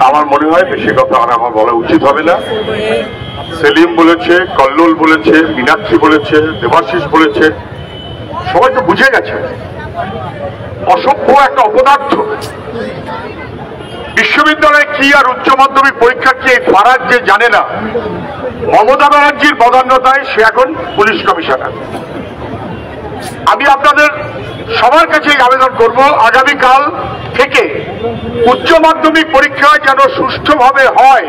আমার মনে হয় বেশি কথা আর আমার বলা উচিত হবে না। সেলিম বলেছে, কল্লোল বলেছে, মীনাক্ষী বলেছে, দেবাশিস বলেছে, সবাই তো বুঝে গেছে অসভ্য একটা অপদার্থ। বিশ্ববিদ্যালয়ে কি আর উচ্চ মাধ্যমিক পরীক্ষা কি এই ফারাক যে জানে না, মমতা ব্যানার্জির বদান্যতায় সে এখন পুলিশ কমিশনার। আমি আপনাদের সবার কাছে আবেদন করব, আগামীকাল থেকে উচ্চ মাধ্যমিক পরীক্ষা যেন সুষ্ঠুভাবে হয়।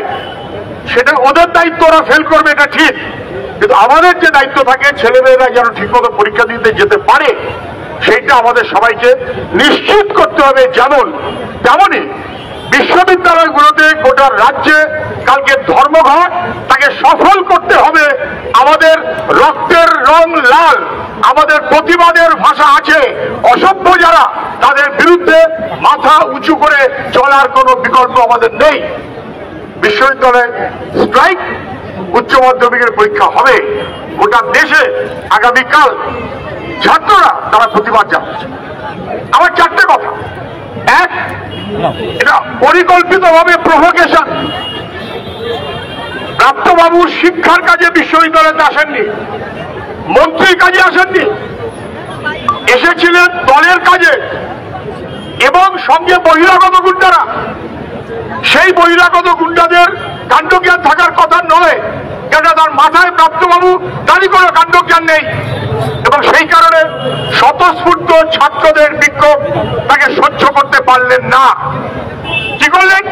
সেটা ওদের দায়িত্ব, ওরা ফেল করবে এটা ঠিক, কিন্তু আমাদের যে দায়িত্ব থাকে ছেলেমেয়েরা যেন ঠিকমতো পরীক্ষা দিতে যেতে পারে সেইটা আমাদের সবাইকে নিশ্চিত করতে হবে। তেমনই বিশ্ববিদ্যালয়গুলোতে গোটা রাজ্যে কালকে ধর্মঘট তাকে সফল করতে হবে। আমাদের রক্তের রং লাল, আমাদের প্রতিবাদের ভাষা আছে। অসভ্য যারা, তাদের বিরুদ্ধে মাথা উঁচু করে চলার কোনো বিকল্প আমাদের নেই। বিশ্ববিদ্যালয়ে স্ট্রাইক, উচ্চ মাধ্যমিকের পরীক্ষা হবে। গোটা দেশে আগামীকাল ছাত্ররা তারা প্রতিবাদ জানাচ্ছে। আমার চারটে কথা। এক, এটা পরিকল্পিতভাবে প্রভোকেশন। প্রাপ্তবাবু শিক্ষার কাজে বিশ্ববিদ্যালয়তে আসেননি, মন্ত্রীর কাজে আসেননি, এসেছিলেন দলের কাজে এবং সঙ্গে বহিরাগত গুন্ডারা। সেই বহিরাগত গুন্ডাদের কাণ্ডজ্ঞান থাকার কথা নয়, কেন তার মাথায় প্রাপ্তবাবু তারই কোনো কাণ্ডজ্ঞান নেই এবং সেই কারণে স্বতঃস্ফূর্ত ছাত্রদের বিক্ষোভ তাকে সহ্য করতে পারলেন না। কি করলেন?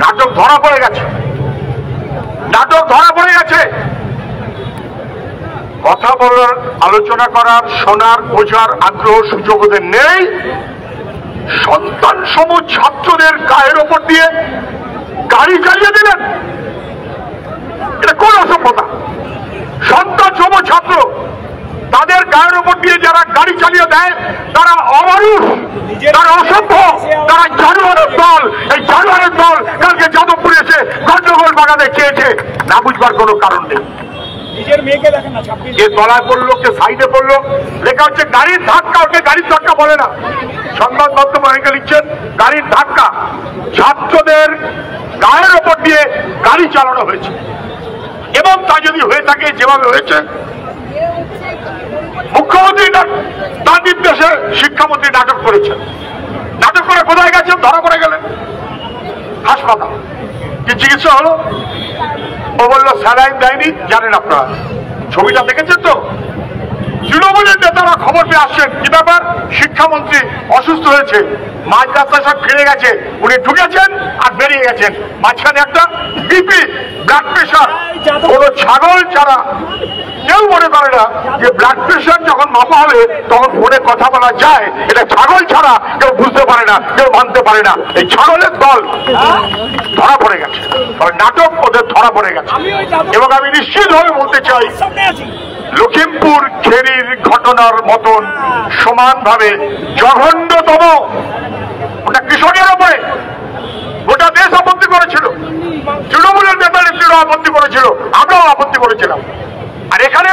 নাটক ধরা পড়ে গেছে, নাটক ধরা পড়ে গেছে। কথা বলার, আলোচনা করার, শোনার, বোঝার আগ্রহ সুযোগ ওদের নেই। সন্তান সম ছাত্রদের গায়ের ওপর দিয়ে গাড়ি চালিয়ে দিলেন। এটা কোন অসভ্যতা? সন্তান সম ছাত্র, তাদের গায়ের ওপর দিয়ে যারা গাড়ি চালিয়ে দেয় তারা অমানুষ, তারা অসভ্য, তারা জানোয়ারের দল। এই জানোয়ারের দল কালকে যাদবপুরে এসে গন্ডগোল বাগানে চেয়েছে, না বুঝবার কোনো কারণ নেই। কে তলায় পড়লো, কে সাইডে পড়লো, লেখা হচ্ছে গাড়ির ধাক্কা। ওকে গাড়ির ধাক্কা বলে না, সংবাদ মাধ্যম অনেকে লিখছেন গাড়ির ধাক্কা। ছাত্রদের গায়ের ওপর দিয়ে গাড়ি চালানো হয়েছে এবং তা যদি হয়ে থাকে যেভাবে হয়েছে, মুখ্যমন্ত্রী তার নির্দেশে শিক্ষামন্ত্রী নাটক করেছেন। নাটক করে কোথায় গেছেন? ধরা পড়ে গেলেন হাসপাতাল। কি চিকিৎসা হলো? ও বললো স্যালাইন দেয়নি। জানেন আপনারা, ছবিটা দেখেছেন তো? তৃণমূলের নেতারা খবর পেয়ে আসছেন, কি ব্যাপার, শিক্ষামন্ত্রী অসুস্থ হয়েছে, মাঝ রাস্তায় সব ফিরে গেছে, উনি ঢুকেছেন আর বেরিয়ে গেছেন, মাঝখানে একটা বিপি, ব্লাড প্রেশার। কোন ছাগল ছাড়া কেউ মনে করে না যে ব্লাড প্রেশার যখন মাপা হবে তখন ফোনে কথা বলা যায়। এটা ছাগল ছাড়া কেউ বুঝতে পারে না, কেউ মানতে পারে না। এই ছাগলের দল ধরা পড়ে গেছে, নাটক ওদের ধরা পড়ে গেছে। এবং আমি নিশ্চিতভাবে বলতে চাই, লখিমপুর খেরির ঘটনার মতন সমানভাবে জঘন্যতম, ওটা কৃষকের ওপরে গোটা দেশ আপত্তি করেছিল, তৃণমূলের নেতা নেত্রীরা আপত্তি করেছিল, আমরাও আপত্তি করেছিলাম। আর এখানে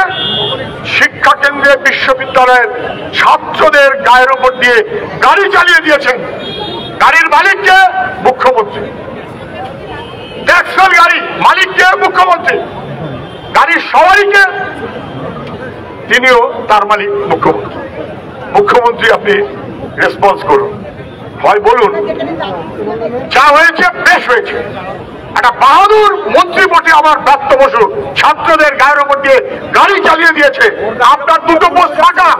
শিক্ষা কেন্দ্রে বিশ্ববিদ্যালয়ের ছাত্রদের গায়ের ওপর দিয়ে গাড়ি চালিয়ে দিয়েছেন। গাড়ির মালিককে? মুখ্যমন্ত্রী। ট্যাক্সের গাড়ি মালিককে? মুখ্যমন্ত্রী। গাড়ির সবাইকে? তিনিও তার মালিক মুখ্যমন্ত্রী। মুখ্যমন্ত্রী আপনি রেসপন্স করুন, হয় বলুন যা হয়েছে বেশ হয়েছে। একটা বাহাদুর মন্ত্রী বটে আমার ব্রাত্য বসু, ছাত্রদের গায়ের ওপর দিয়ে গাড়ি চালিয়ে দিয়েছে। আপনার দুটো পোস্ট ফাঁকা,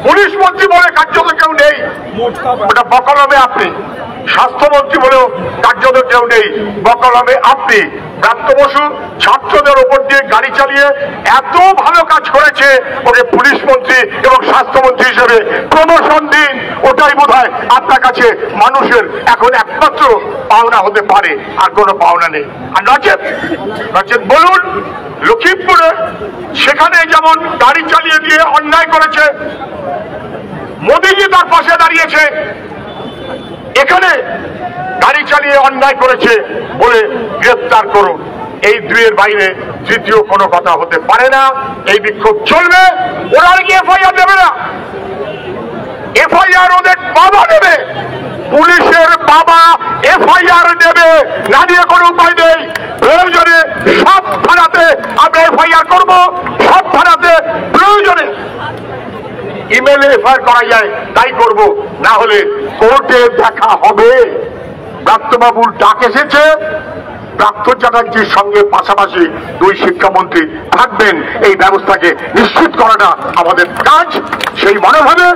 পুলিশ মন্ত্রী বলে কার্যত কেউ নেই, ওটা বকলমে আপনি। স্বাস্থ্যমন্ত্রী বলেও কার্যত কেউ নেই, বকলমে আপনি। ব্রাত্য বসু ছাত্রদের ওপর দিয়ে গাড়ি চালিয়ে এত ভালো কাজ করেছে, ওকে পুলিশ মন্ত্রী এবং স্বাস্থ্যমন্ত্রী হিসেবে প্রমোশন দিন। ওটাই বোধহয় আপনার কাছে মানুষের এখন একমাত্র পাওনা হতে পারে, আর কোনো পাওনা নেই। আর নচেত বলুন, লক্ষ্মীপুরে সেখানে যেমন গাড়ি চালিয়ে দিয়ে অন্যায় করেছে, মোদীজি তার পাশে দাঁড়িয়েছে। এখানে গাড়ি চালিয়ে অন্যায় করেছে বলে গ্রেফতার করুন। এই দুইয়ের বাইরে তৃতীয় কোনো কথা হতে পারে না। এই বিক্ষোভ চলবে, ওরা কি এফআইআর দেবে না? এফআইআর ওদের বাবা দেবে, পুলিশের বাবা এফআইআর এফআইআর করা যায় তাই করব, না হলে কোর্টে দেখা হবে। ব্রাত্যবাবুর ডাক এসেছে, ব্রাত্য চ্যাটার্জির সঙ্গে পাশাপাশি দুই শিক্ষামন্ত্রী থাকবেন, এই ব্যবস্থাকে নিশ্চিত করাটা আমাদের কাজ। সেই মনোভাবে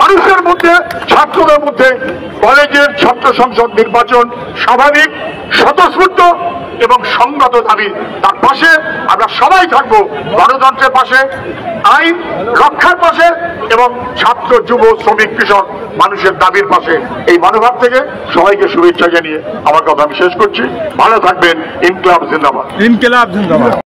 মানুষের মধ্যে, ছাত্রদের মধ্যে কলেজের ছাত্র সংসদ নির্বাচন স্বাভাবিক, স্বতঃস্ফূর্ত এবং সংগত দাবি, তার পাশে আমরা সবাই থাকবো, গণতন্ত্রের পাশে, আইন রক্ষার পাশে এবং ছাত্র, যুব, শ্রমিক, কৃষক মানুষের দাবির পাশে। এই মনোভাব থেকে সবাইকে শুভেচ্ছা জানিয়ে আমার কথা আমি শেষ করছি। ভালো থাকবেন। ইনকিলাব জিন্দাবাদ। ইনকিলাব জিন্দাবাদ।